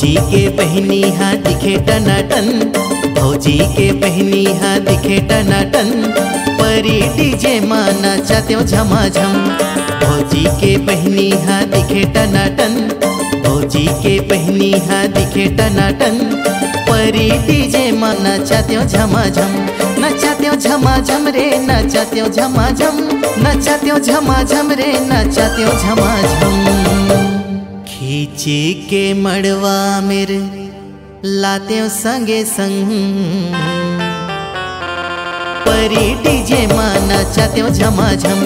भौजी के पहनी हा दिखे टनाटन, भौजी के पहनी हा दिखे टनाटन। परी डीजे मां नाचत्यो झमाझम, भौजी के पहनी हा दिखे टनाटन, भौजी के पहनी हा दिखे टनाटन। परी डीजे मां नाचत्यो झमाझम, नाचत्यो झमाझम रे नाचत्यो झमाझम, नाचत्यो झमाझम रे नाचत्यो झमाझम। खींची के मड़वा मेरे लात्यो संगे संग, परी डीजे मां नाचत्यो झमाझम,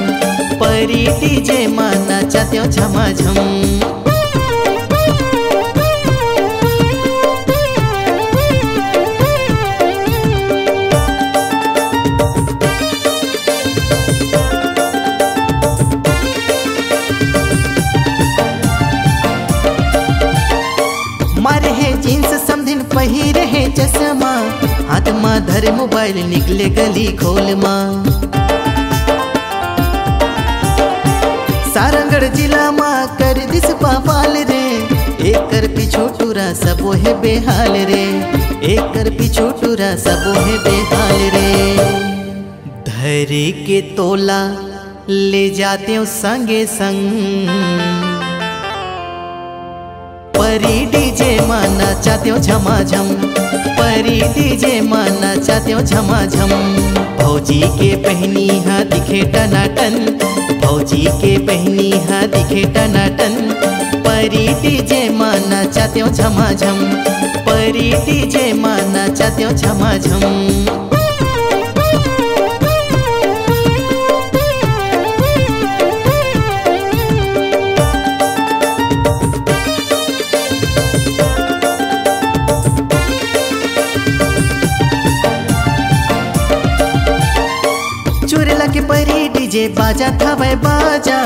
परी डीजे मां नाचत्यो झमाझम। मारे है जींस समधिन पहिरे है चश्मा, हाथ मां धरे मोबाइल निकले गली खोल मां। सारंगढ़ जिला मां कर दिस पापाल रे, एकर पिछो टूरा सबो है बेहाल रे, एकर पिछो टूरा सबो है बेहाल रे। धरे के तोला ले जाते हो संगे संग, परी डीजे मां नाचत्यो झमाझम, परी डीजे मां नाचत्यो झमाझम। भौजी के पहनी हा दिखे टनाटन, भौजी के पहनी हा दिखे टनाटन। परी डीजे मां नाचत्यो झमाझम, परी डीजे मां नाचत्यो झमाझम। चुरेला के परी डीजे बाजा था वह बाजा,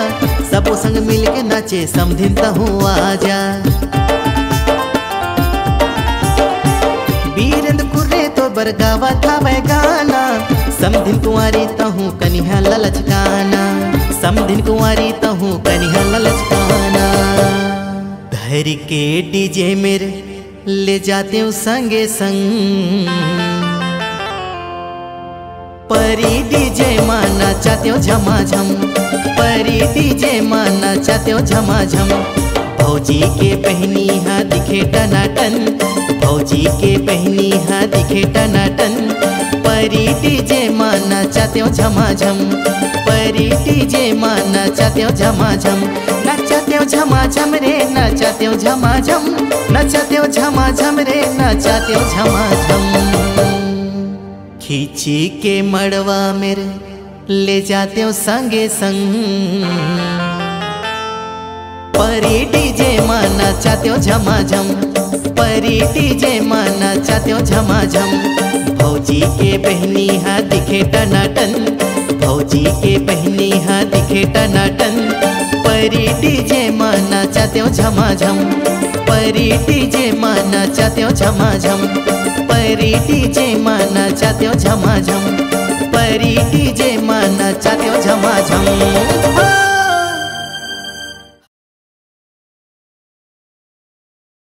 सबो संग मिल के नाचे समधिन तहु आजा। वीरेंद्र कुर्रे तो बरगावा था वह गाना, समधिन कुंवारी तहु कनिहा ललचकाना, समधिन कुंवारी तहु कनिहा ललचकाना। धर के डीजे मेरे ले जाते हूँ संगे संग, परी डीजे मां नाचत्यो झमाझम, परी डीजे मां नाचत्यो झमाझम। भौजी के पहनी हा दिखे टनाटन, भौजी के पहनी हा दिखे टनाटन। परी डीजे मां नाचत्यो झमाझम, परी डीजे मां नाचत्यो झमाझम, नाचत्यो झमाझम रे नाचत्यो झमाझम, नाचत्यो झमाझम रे नाचत्यो झमाझम। खींची के मड़वा मेरे ले जाते हो संगे संग, परी डीजे मां नाचत्यो झमाझम, परी डीजे मां नाचत्यो झमाझम। भौजी के पहनी हा दिखे टनाटन, भौजी के पहनी हा दिखे टनाटन। परी डीजे मां नाचत्यो झमाझम, परी डीजे मां नाचत्यो झमाझम, परी डीजे मां नाचत्यो झमाझम, परी डीजे मां नाचत्यो झमाझम।